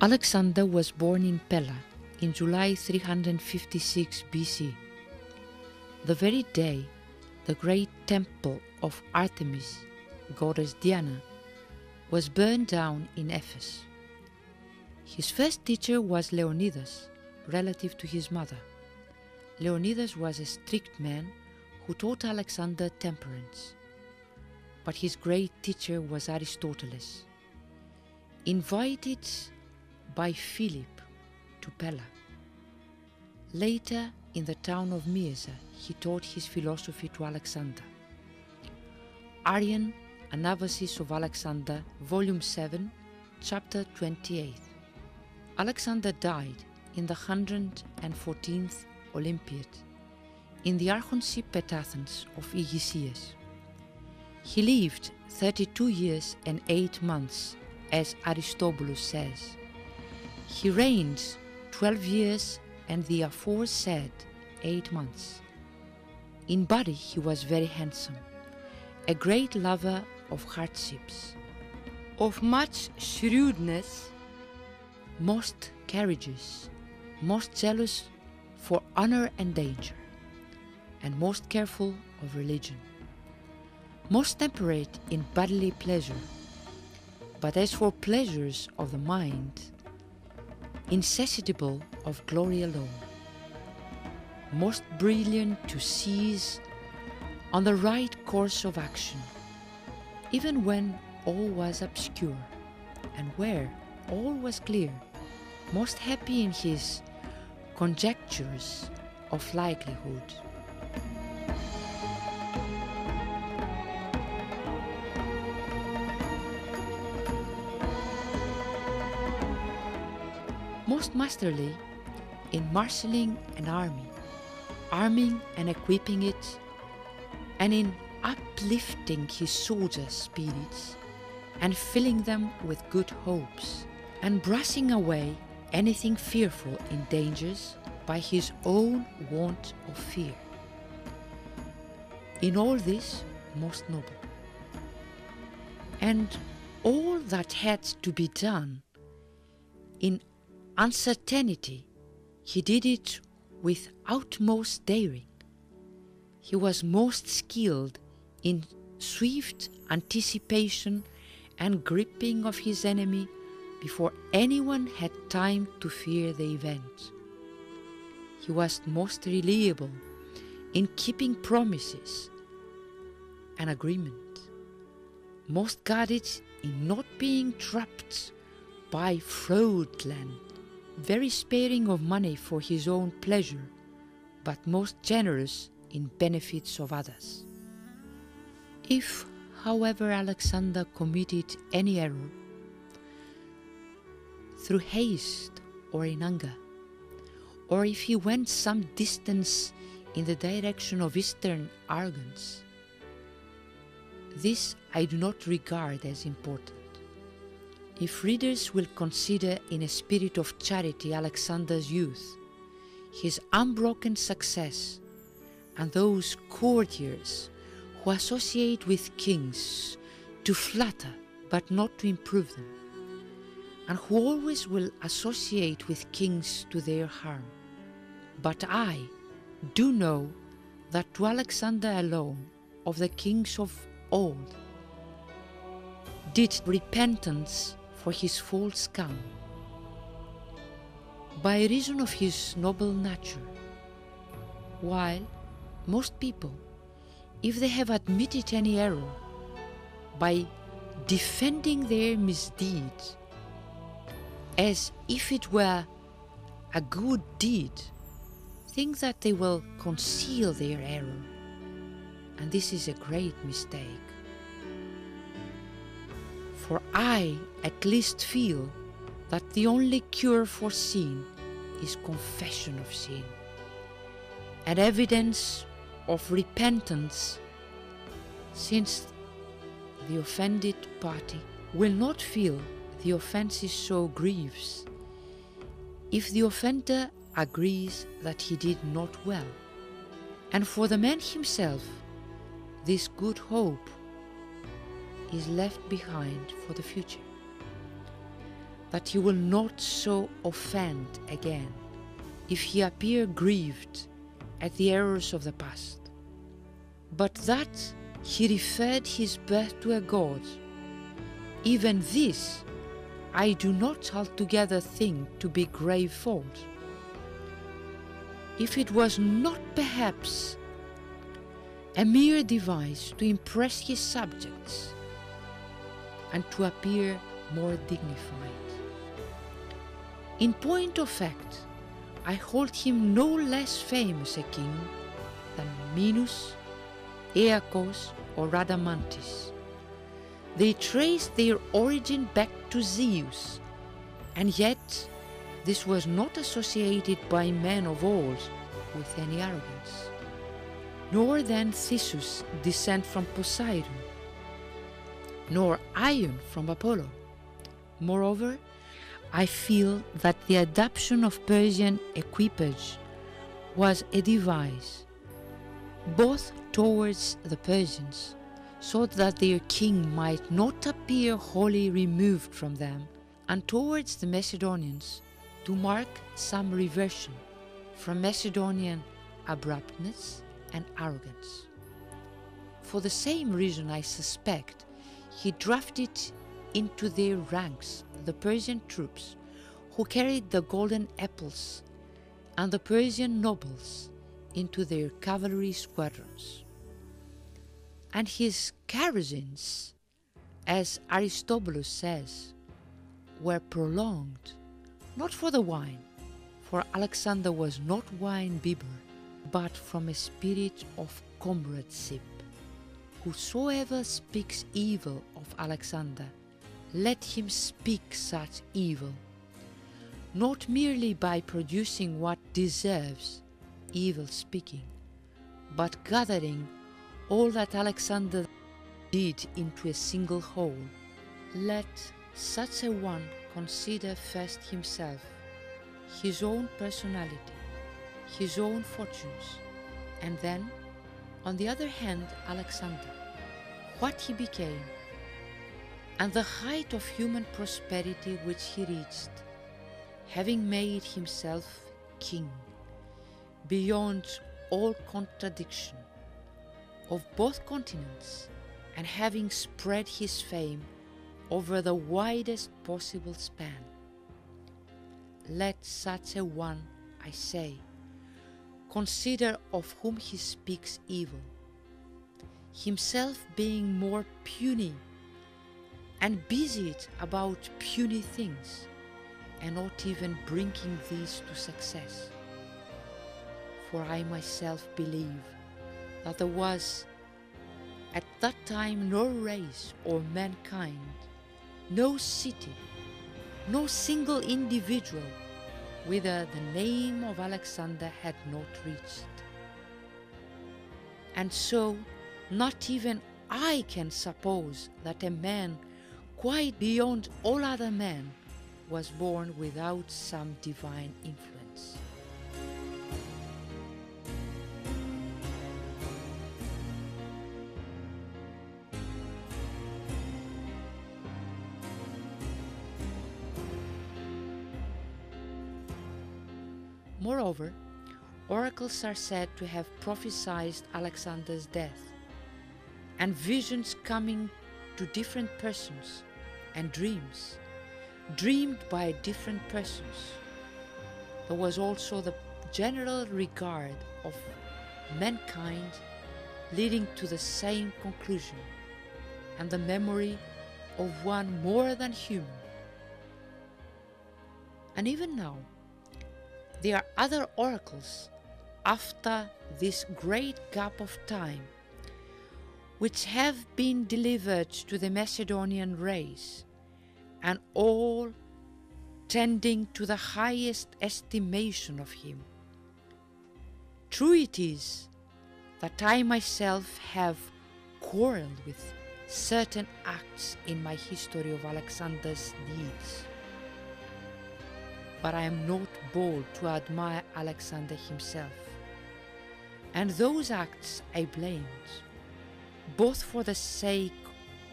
Alexander was born in Pella in July 356 BC, the very day the great temple of Artemis, goddess Diana, was burned down in Ephesus. His first teacher was Leonidas, relative to his mother. Leonidas was a strict man who taught Alexander temperance. But his great teacher was Aristotle, invited by Philip to Pella. Later, in the town of Mysa, he taught his philosophy to Alexander. Arian, Anabasis of Alexander, Volume 7, Chapter 28. Alexander died in the 114th Olympiad, in the archonship at Athens of Aegisias. He lived 32 years and 8 months, as Aristobulus says. He reigned 12 years and the aforesaid 8 months. In body he was very handsome, a great lover of hardships, of much shrewdness, most courageous, most jealous for honor and danger, and most careful of religion, most temperate in bodily pleasure, but as for pleasures of the mind, insatiable of glory alone, most brilliant to seize on the right course of action, even when all was obscure, and where all was clear, most happy in his conjectures of likelihood. Most masterly in marshalling an army, arming and equipping it, and in uplifting his soldiers' spirits and filling them with good hopes, and brushing away anything fearful in dangers by his own want of fear. In all this, most noble. And all that had to be done in uncertainty, he did it with utmost daring. He was most skilled in swift anticipation and gripping of his enemy before anyone had time to fear the event. He was most reliable in keeping promises and agreement, most guarded in not being trapped by fraudulent, very sparing of money for his own pleasure, but most generous in benefits of others. If, however, Alexander committed any error, through haste or in anger, or if he went some distance in the direction of Eastern arrogance, this I do not regard as important. If readers will consider in a spirit of charity Alexander's youth, his unbroken success, and those courtiers who associate with kings to flatter but not to improve them, and who always will associate with kings to their harm. But I do know that to Alexander alone, of the kings of old, did repentance for his false crown, by reason of his noble nature, while most people, if they have admitted any error, by defending their misdeeds as if it were a good deed, think that they will conceal their error, and this is a great mistake. For I at least feel that the only cure for sin is confession of sin, and evidence of repentance, since the offended party will not feel the offense is so grievous if the offender agrees that he did not well. And for the man himself, this good hope is left behind for the future, that he will not so offend again if he appear grieved at the errors of the past, but that he referred his birth to a god. Even this I do not altogether think to be grave fault, if it was not perhaps a mere device to impress his subjects and to appear more dignified. In point of fact, I hold him no less famous a king than Minos, Aeacus or Rhadamanthus. They trace their origin back to Zeus, and yet this was not associated by men of old with any arrogance, nor then Theseus descend from Poseidon, nor Ion from Apollo. Moreover, I feel that the adoption of Persian equipage was a device, both towards the Persians, so that their king might not appear wholly removed from them, and towards the Macedonians, to mark some reversion from Macedonian abruptness and arrogance. For the same reason, I suspect, he drafted into their ranks the Persian troops who carried the golden apples, and the Persian nobles into their cavalry squadrons. And his carousings, as Aristobulus says, were prolonged, not for the wine, for Alexander was not wine-bibber, but from a spirit of comradeship. Whosoever speaks evil of Alexander, let him speak such evil, not merely by producing what deserves evil speaking, but gathering all that Alexander did into a single whole. Let such a one consider first himself, his own personality, his own fortunes, and then, on the other hand, Alexander, what he became, and the height of human prosperity which he reached, having made himself king, beyond all contradiction, of both continents, and having spread his fame over the widest possible span. Let such a one, I say, consider of whom he speaks evil, himself being more puny and busied about puny things, and not even bringing these to success. For I myself believe that there was at that time no race or mankind, no city, no single individual whither the name of Alexander had not reached. And so not even I can suppose that a man quite beyond all other men was born without some divine influence. Moreover, oracles are said to have prophesied Alexander's death, and visions coming to different persons, and dreams dreamed by different persons. There was also the general regard of mankind leading to the same conclusion, and the memory of one more than human. And even now, there are other oracles after this great gap of time, which have been delivered to the Macedonian race, and all tending to the highest estimation of him. True it is that I myself have quarreled with certain acts in my history of Alexander's deeds, but I am not bold to admire Alexander himself, and those acts I blamed, both for the sake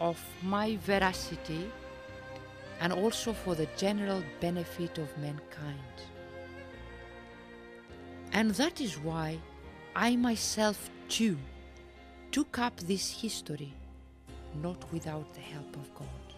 of my veracity and also for the general benefit of mankind. And that is why I myself too took up this history, not without the help of God.